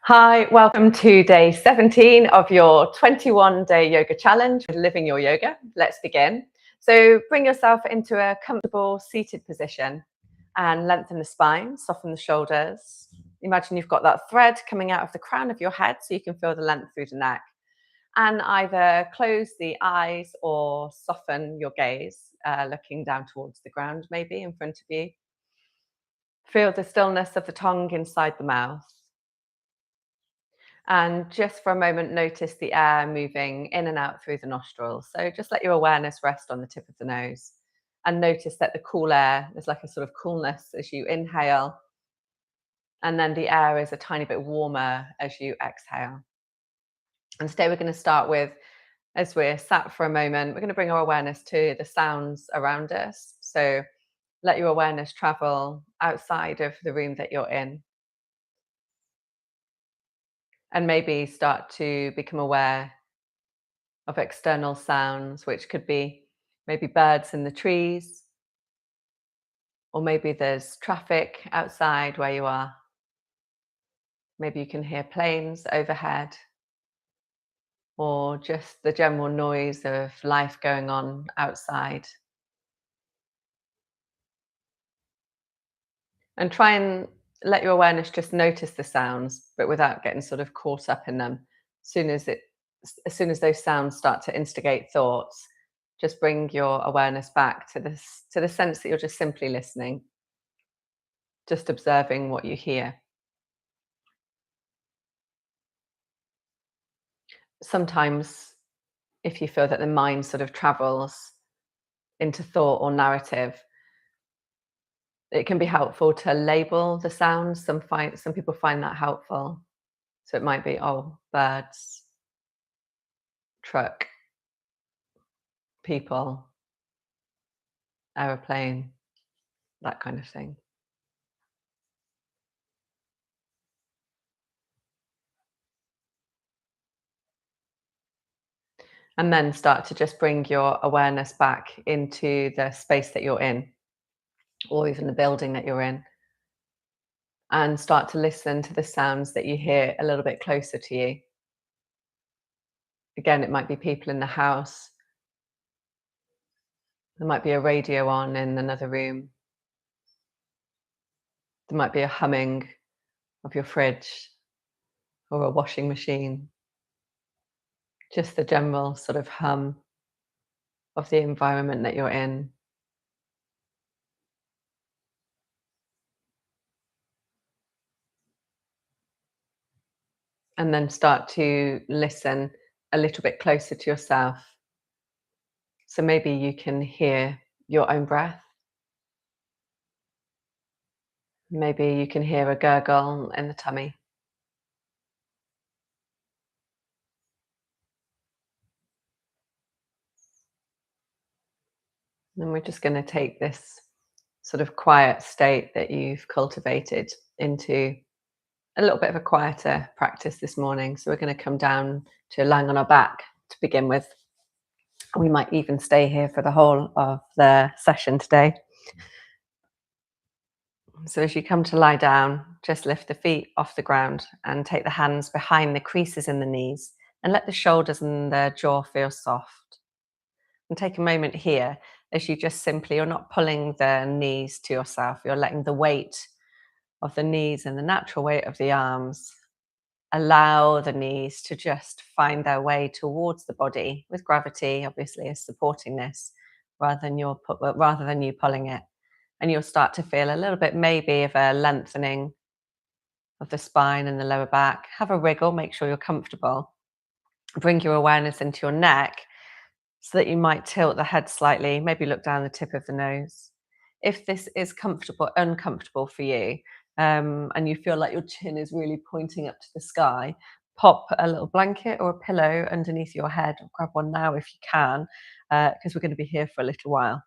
Hi, welcome to day 17 of your 21-day yoga challenge with Living Your Yoga. Let's begin. So bring yourself into a comfortable seated position and lengthen the spine, soften the shoulders. Imagine you've got that thread coming out of the crown of your head so you can feel the length through the neck. And either close the eyes or soften your gaze, looking down towards the ground, maybe in front of you. Feel the stillness of the tongue inside the mouth. And just for a moment, notice the air moving in and out through the nostrils. So just let your awareness rest on the tip of the nose and notice that the cool air, there's like a sort of coolness as you inhale. And then the air is a tiny bit warmer as you exhale. And today we're going to start with, as we're sat for a moment, we're going to bring our awareness to the sounds around us. So let your awareness travel outside of the room that you're in. And maybe start to become aware of external sounds, which could be maybe birds in the trees, or maybe there's traffic outside where you are. Maybe you can hear planes overhead, or just the general noise of life going on outside. And try and let your awareness just notice the sounds, but without getting sort of caught up in them. As soon as those sounds start to instigate thoughts, just bring your awareness back to the sense that you're just simply listening, just observing what you hear. Sometimes, if you feel that the mind sort of travels into thought or narrative, it can be helpful to label the sounds. Some people find that helpful. So it might be, oh, birds, truck, people, aeroplane, that kind of thing. And then start to just bring your awareness back into the space that you're in, or even the building that you're in, and start to listen to the sounds that you hear a little bit closer to you. Again, it might be people in the house. There might be a radio on in another room. There might be a humming of your fridge or a washing machine. Just the general sort of hum of the environment that you're in. And then start to listen a little bit closer to yourself. So maybe you can hear your own breath. Maybe you can hear a gurgle in the tummy. And we're just going to take this sort of quiet state that you've cultivated into a little bit of a quieter practice this morning. So we're going to come down to lying on our back to begin with. We might even stay here for the whole of the session today. So as you come to lie down, just lift the feet off the ground and take the hands behind the creases in the knees and let the shoulders and the jaw feel soft. And take a moment here as you just simply, you're not pulling the knees to yourself, you're letting the weight of the knees and the natural weight of the arms allow the knees to just find their way towards the body, with gravity obviously as supporting this rather than you pulling it. And you'll start to feel a little bit maybe of a lengthening of the spine and the lower back. Have a wriggle, make sure you're comfortable. Bring your awareness into your neck so that you might tilt the head slightly, maybe look down the tip of the nose. If this is uncomfortable for you, and you feel like your chin is really pointing up to the sky, pop a little blanket or a pillow underneath your head. Grab one now if you can, because we're going to be here for a little while.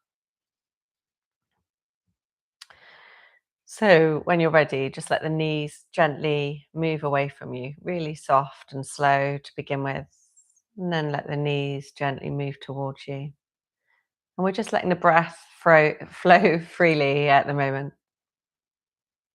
So when you're ready, just let the knees gently move away from you, really soft and slow to begin with. And then let the knees gently move towards you. And we're just letting the breath flow freely at the moment.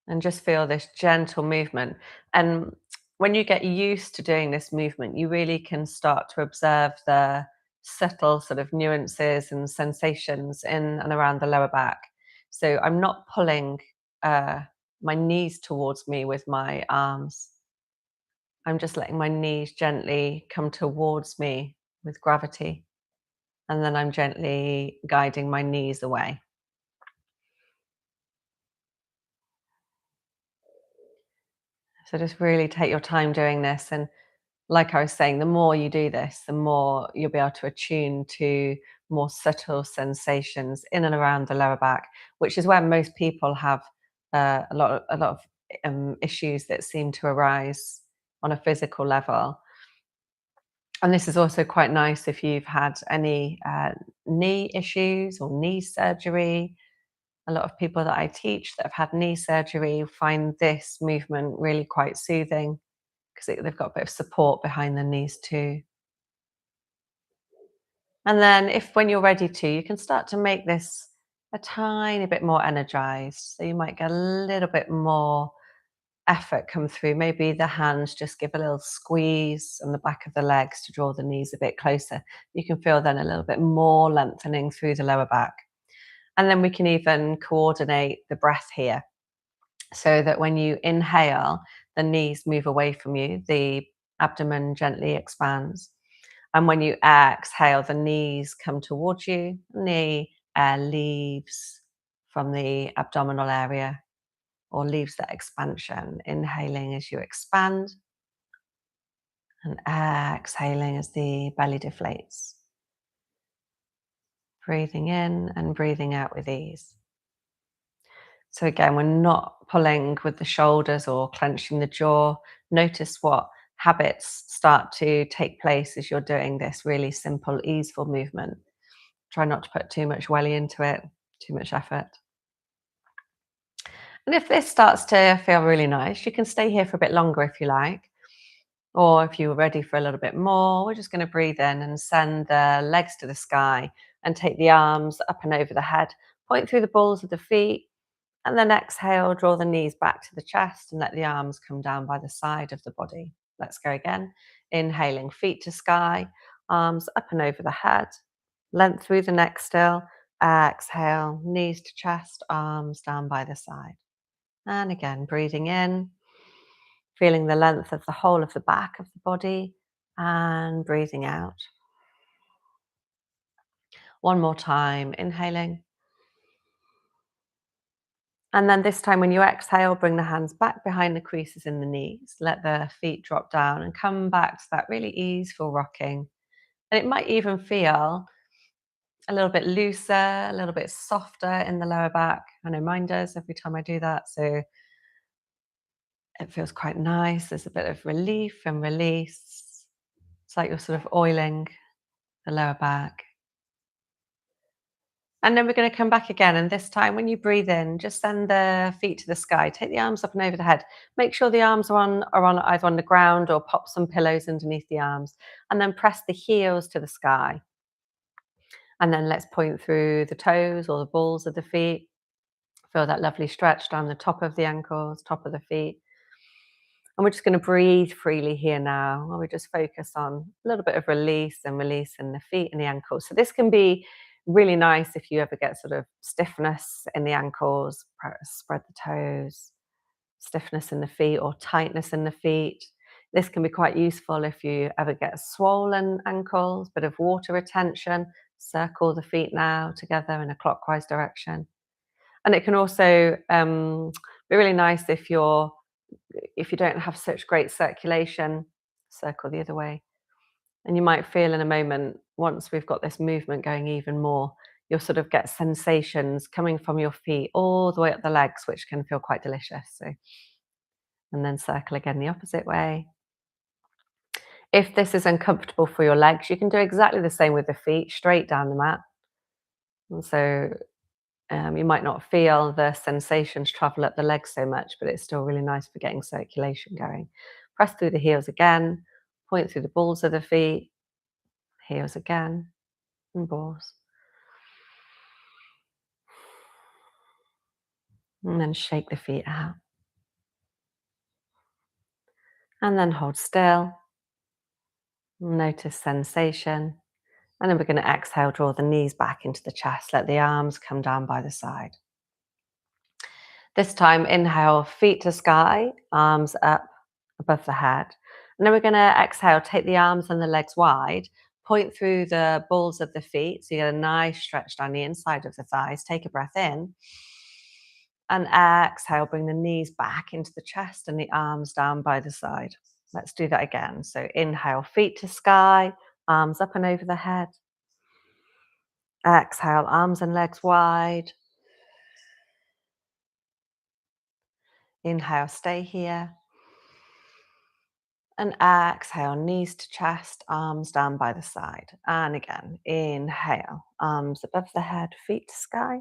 And just feel this gentle movement. And when you get used to doing this movement, you really can start to observe the subtle sort of nuances and sensations in and around the lower back. So I'm not pulling uh, my knees towards me with my arms. I'm just letting my knees gently come towards me with gravity. And then I'm gently guiding my knees away. So just really take your time doing this. And like I was saying, the more you do this, the more you'll be able to attune to more subtle sensations in and around the lower back, which is where most people have a lot of issues that seem to arise on a physical level. And this is also quite nice if you've had any knee issues or knee surgery. A lot of people that I teach that have had knee surgery find this movement really quite soothing because they've got a bit of support behind the knees too. And then, if when you're ready to, you can start to make this a tiny bit more energized. So you might get a little bit more effort come through. Maybe the hands just give a little squeeze on the back of the legs to draw the knees a bit closer. You can feel then a little bit more lengthening through the lower back. And then we can even coordinate the breath here so that when you inhale, the knees move away from you, the abdomen gently expands. And when you exhale, the knees come towards you, and the air leaves from the abdominal area or leaves that expansion. Inhaling as you expand and exhaling as the belly deflates. Breathing in and breathing out with ease. So again, we're not pulling with the shoulders or clenching the jaw. Notice what habits start to take place as you're doing this really simple, easeful movement. Try not to put too much welly into it, too much effort. And if this starts to feel really nice, you can stay here for a bit longer if you like. Or if you're ready for a little bit more, we're just going to breathe in and send the legs to the sky and take the arms up and over the head, point through the balls of the feet, and then exhale, draw the knees back to the chest and let the arms come down by the side of the body. Let's go again. Inhaling, feet to sky, arms up and over the head, length through the neck still. Exhale, knees to chest, arms down by the side. And again, breathing in, feeling the length of the whole of the back of the body, and breathing out. One more time, inhaling. And then this time when you exhale, bring the hands back behind the creases in the knees. Let the feet drop down and come back to that really easeful rocking. And it might even feel a little bit looser, a little bit softer in the lower back. I know mine does every time I do that. So it feels quite nice. There's a bit of relief and release. It's like you're sort of oiling the lower back. And then we're going to come back again. And this time, when you breathe in, just send the feet to the sky. Take the arms up and over the head. Make sure the arms are on either on the ground or pop some pillows underneath the arms. And then press the heels to the sky. And then let's point through the toes or the balls of the feet. Feel that lovely stretch down the top of the ankles, top of the feet. And we're just going to breathe freely here now. And we just focus on a little bit of release and release in the feet and the ankles. So this can be really nice if you ever get sort of stiffness in the ankles, spread the toes, stiffness in the feet or tightness in the feet. This can be quite useful if you ever get swollen ankles, bit of water retention. Circle the feet now together in a clockwise direction. And it can also be really nice if you don't have such great circulation, circle the other way. And you might feel in a moment, once we've got this movement going even more, you'll sort of get sensations coming from your feet all the way up the legs, which can feel quite delicious. So, and then circle again the opposite way. If this is uncomfortable for your legs, you can do exactly the same with the feet, straight down the mat. And so you might not feel the sensations travel up the legs so much, but it's still really nice for getting circulation going. Press through the heels again, point through the balls of the feet, heels again, and balls. And then shake the feet out. And then hold still. Notice sensation. And then we're going to exhale, draw the knees back into the chest. Let the arms come down by the side. This time, inhale, feet to sky, arms up above the head. And then we're going to exhale, take the arms and the legs wide, point through the balls of the feet. So you get a nice stretch down the inside of the thighs. Take a breath in. And exhale, bring the knees back into the chest and the arms down by the side. Let's do that again. So inhale, feet to sky, arms up and over the head. Exhale, arms and legs wide. Inhale, stay here. And exhale, knees to chest, arms down by the side. And again, inhale, arms above the head, feet to sky.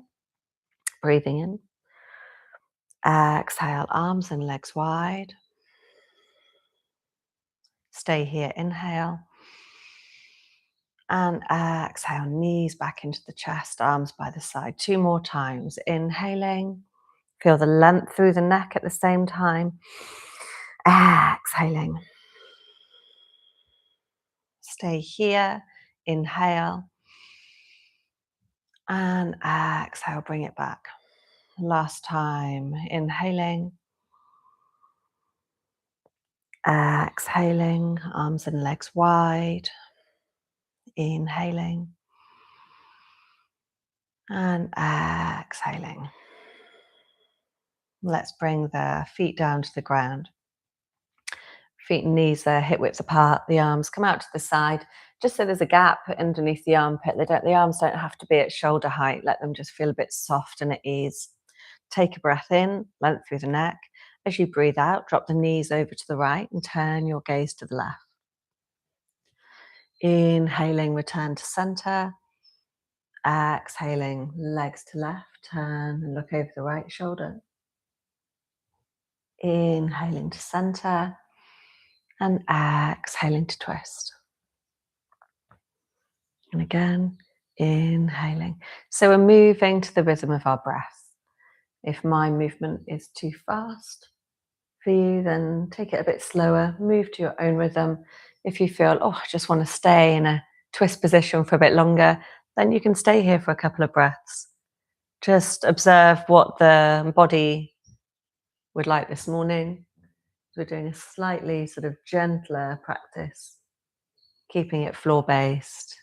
Breathing in. Exhale, arms and legs wide. Stay here, inhale. And exhale, knees back into the chest, arms by the side. 2 more times. Inhaling. Feel the length through the neck at the same time. Exhaling. Stay here. Inhale. And exhale, bring it back. Last time. Inhaling. Exhaling. Arms and legs wide. Inhaling. And exhaling. Let's bring the feet down to the ground. Feet and knees are hip width apart. The arms come out to the side, just so there's a gap underneath the armpit. The arms don't have to be at shoulder height. Let them just feel a bit soft and at ease. Take a breath in, length through the neck. As you breathe out, drop the knees over to the right and turn your gaze to the left. Inhaling, return to center. Exhaling, legs to left. Turn and look over the right shoulder. Inhaling to center. And exhaling to twist. And again, inhaling. So we're moving to the rhythm of our breath. If my movement is too fast for you, then take it a bit slower. Move to your own rhythm. If you feel, I just want to stay in a twist position for a bit longer, then you can stay here for a couple of breaths. Just observe what the body would like this morning. We're doing a slightly sort of gentler practice, keeping it floor-based.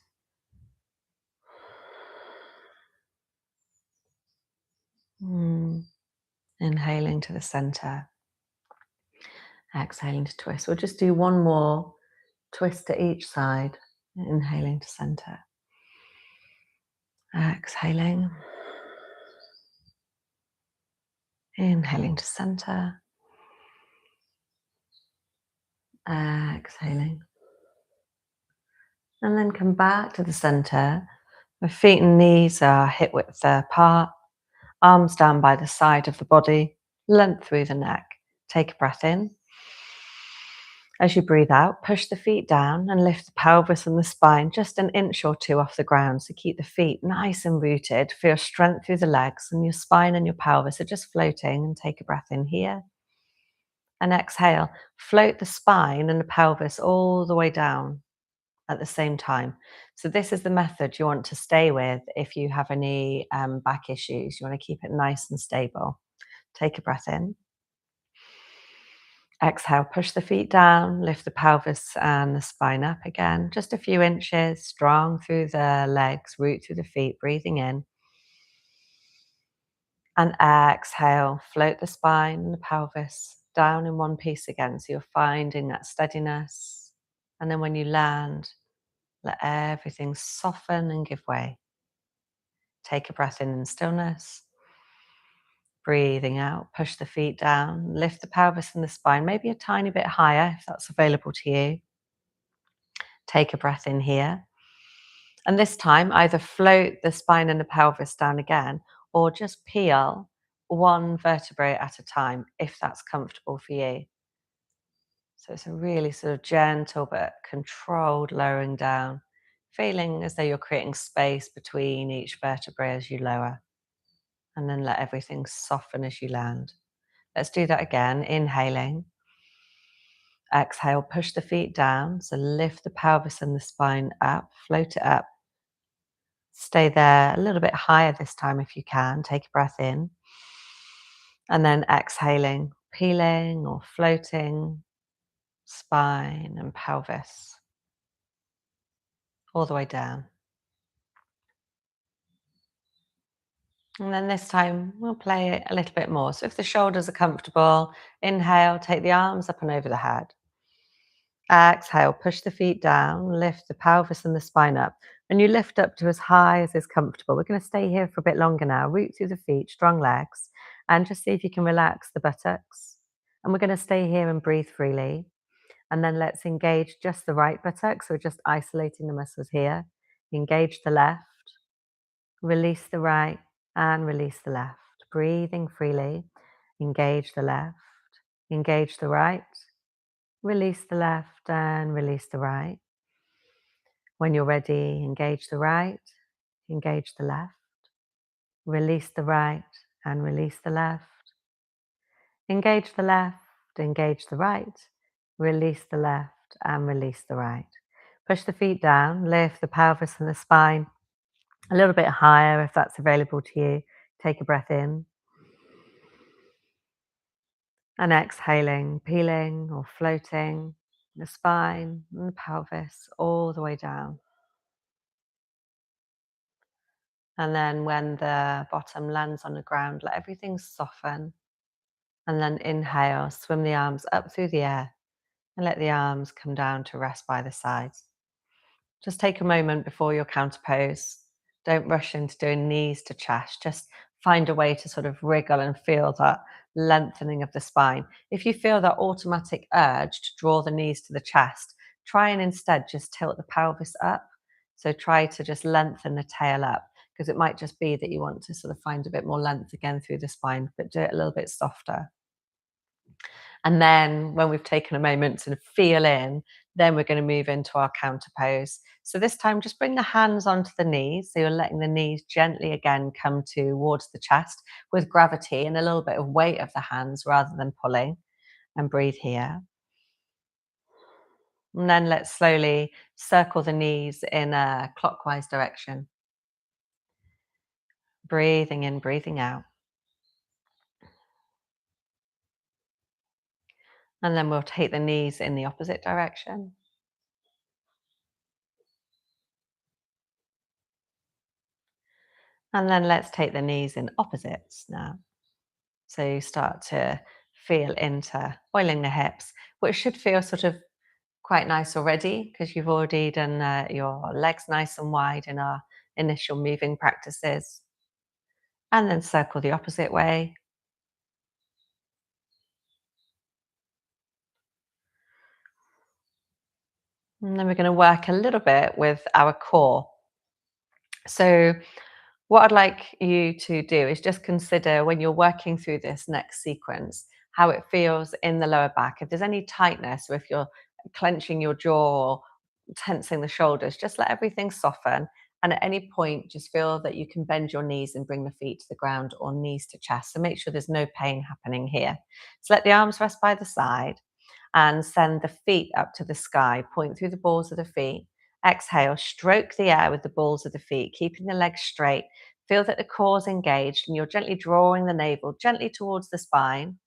Inhaling to the center. Exhaling to twist. We'll just do one more twist to each side. Inhaling to center. Exhaling. Inhaling to center. Exhaling. And then come back to the center. My feet and knees are hip width apart. Arms down by the side of the body. Length through the neck. Take a breath in. As you breathe out, push the feet down and lift the pelvis and the spine just an inch or 2 off the ground. So keep the feet nice and rooted. Feel strength through the legs, and your spine and your pelvis are just floating. And take a breath in here. And exhale. Float the spine and the pelvis all the way down at the same time. So this is the method you want to stay with if you have any back issues. You want to keep it nice and stable. Take a breath in. Exhale, push the feet down, lift the pelvis and the spine up again, just a few inches, strong through the legs, root through the feet, breathing in. And exhale, float the spine and the pelvis down in one piece again. So you're finding that steadiness. And then when you land, let everything soften and give way. Take a breath in stillness. Breathing out, push the feet down, lift the pelvis and the spine, maybe a tiny bit higher if that's available to you. Take a breath in here. And this time, either float the spine and the pelvis down again, or just peel one vertebrae at a time, if that's comfortable for you. So it's a really sort of gentle but controlled lowering down, feeling as though you're creating space between each vertebrae as you lower. And then let everything soften as you land. Let's do that again, inhaling. Exhale, push the feet down. So lift the pelvis and the spine up, float it up. Stay there a little bit higher this time if you can. Take a breath in. And then exhaling, peeling or floating spine and pelvis all the way down. And then this time we'll play it a little bit more. So if the shoulders are comfortable, inhale, take the arms up and over the head. Exhale, push the feet down, lift the pelvis and the spine up. And you lift up to as high as is comfortable. We're going to stay here for a bit longer now. Root through the feet, strong legs, and just see if you can relax the buttocks. And we're going to stay here and breathe freely. And then let's engage just the right buttock. So we're just isolating the muscles here. Engage the left, release the right, and release the left. Breathing freely. Engage the left, engage the right, release the left, and release the right. When you're ready, engage the right, engage the left, release the right, and release the left. Engage the left, engage the right, release the left, and release the right. Push the feet down, lift the pelvis and the spine a little bit higher if that's available to you. Take a breath in. And exhaling, peeling or floating the spine and the pelvis all the way down. And then when the bottom lands on the ground, let everything soften. And then inhale, swim the arms up through the air and let the arms come down to rest by the sides. Just take a moment before your counter pose. Don't rush into doing knees to chest. Just find a way to sort of wriggle and feel that lengthening of the spine. If you feel that automatic urge to draw the knees to the chest, try and instead just tilt the pelvis up. So try to just lengthen the tail up, because it might just be that you want to sort of find a bit more length again through the spine, but do it a little bit softer. And then when we've taken a moment to feel in, then we're going to move into our counter pose. So this time, just bring the hands onto the knees. So you're letting the knees gently again come towards the chest with gravity and a little bit of weight of the hands rather than pulling. And breathe here. And then let's slowly circle the knees in a clockwise direction. Breathing in, breathing out. And then we'll take the knees in the opposite direction. And then let's take the knees in opposites now. So you start to feel into oiling the hips, which should feel sort of quite nice already because you've already done your legs nice and wide in our initial moving practices. And then circle the opposite way. And then we're going to work a little bit with our core. So what I'd like you to do is just consider when you're working through this next sequence, how it feels in the lower back. If there's any tightness or if you're clenching your jaw or tensing the shoulders, just let everything soften. And at any point, just feel that you can bend your knees and bring the feet to the ground or knees to chest. So make sure there's no pain happening here. So let the arms rest by the side and send the feet up to the sky. Point through the balls of the feet. Exhale, stroke the air with the balls of the feet, keeping the legs straight. Feel that the core's engaged and you're gently drawing the navel gently towards the spine,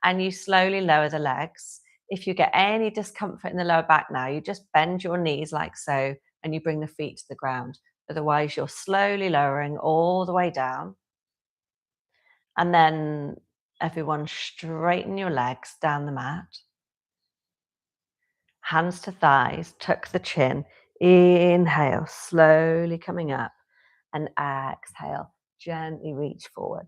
and you slowly lower the legs. If you get any discomfort in the lower back now, you just bend your knees like so and you bring the feet to the ground. Otherwise, you're slowly lowering all the way down. And then everyone straighten your legs down the mat. Hands to thighs, tuck the chin. Inhale, slowly coming up. And exhale, gently reach forward.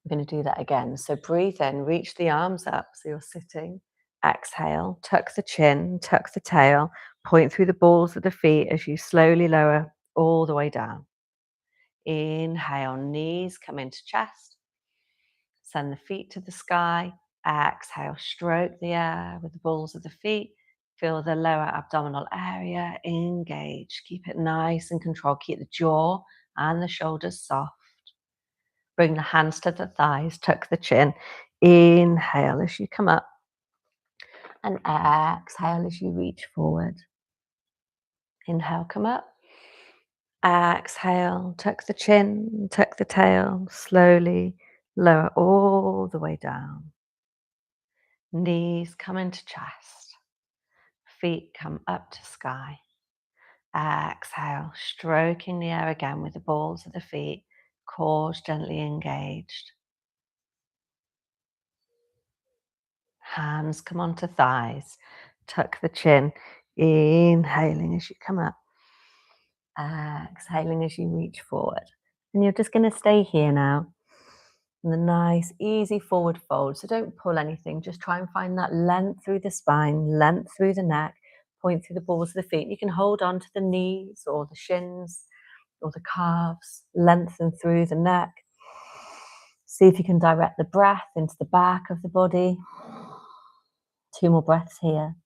We're going to do that again. So breathe in, reach the arms up so you're sitting. Exhale, tuck the chin, tuck the tail, point through the balls of the feet as you slowly lower all the way down. Inhale, knees come into chest. Send the feet to the sky. Exhale, stroke the air with the balls of the feet. Feel the lower abdominal area engage. Keep it nice and controlled. Keep the jaw and the shoulders soft. Bring the hands to the thighs, tuck the chin. Inhale as you come up. And exhale as you reach forward. Inhale, come up. Exhale, tuck the chin, tuck the tail, slowly lower all the way down. Knees come into chest, feet come up to sky. Exhale, stroking the air again with the balls of the feet, core gently engaged. Hands come onto thighs, tuck the chin, inhaling as you come up. Exhaling as you reach forward. And you're just going to stay here now in the nice, easy forward fold. So don't pull anything. Just try and find that length through the spine, length through the neck, point through the balls of the feet. You can hold on to the knees or the shins or the calves, lengthen through the neck. See if you can direct the breath into the back of the body. 2 more breaths here.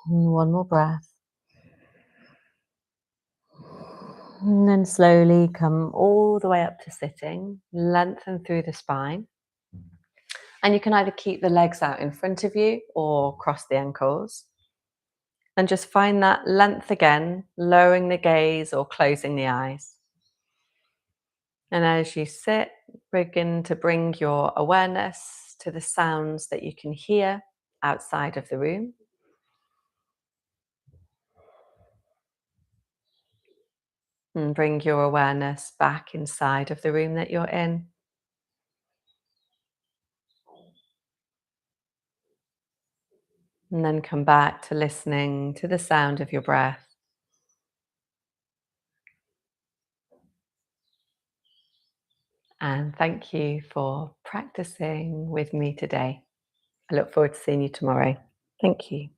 And 1 more breath. And then slowly come all the way up to sitting, lengthen through the spine. And you can either keep the legs out in front of you or cross the ankles. And just find that length again, lowering the gaze or closing the eyes. And as you sit, begin to bring your awareness to the sounds that you can hear outside of the room. And bring your awareness back inside of the room that you're in. And then come back to listening to the sound of your breath. And thank you for practicing with me today. I look forward to seeing you tomorrow. Thank you.